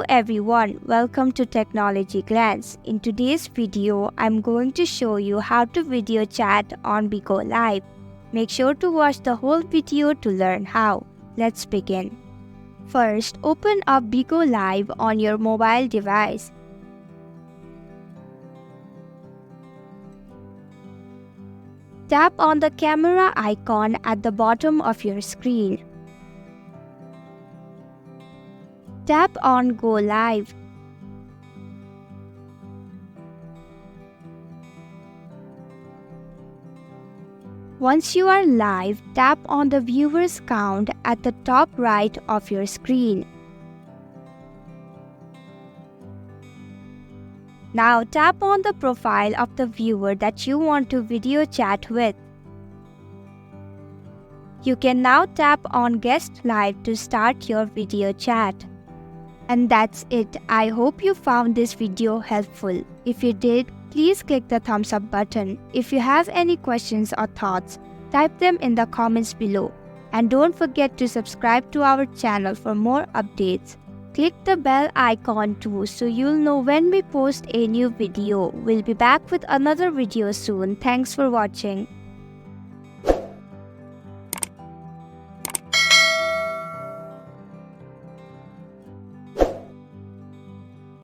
everyone, welcome to Technology Glance. In today's video, I'm going to show you how to video chat on Bigo Live. Make sure to watch the whole video to learn how. Let's begin. First, open up Bigo Live on your mobile device. Tap on the camera icon at the bottom of your screen. Tap on Go Live. Once you are live, tap on the viewer's count at the top right of your screen. Now tap on the profile of the viewer that you want to video chat with. You can now tap on Guest Live to start your video chat. And that's it. I hope you found this video helpful. If you did, please click the thumbs up button. If you have any questions or thoughts, type them in the comments below. And don't forget to subscribe to our channel for more updates. Click the bell icon too so you'll know when we post a new video. We'll be back with another video soon. Thanks for watching.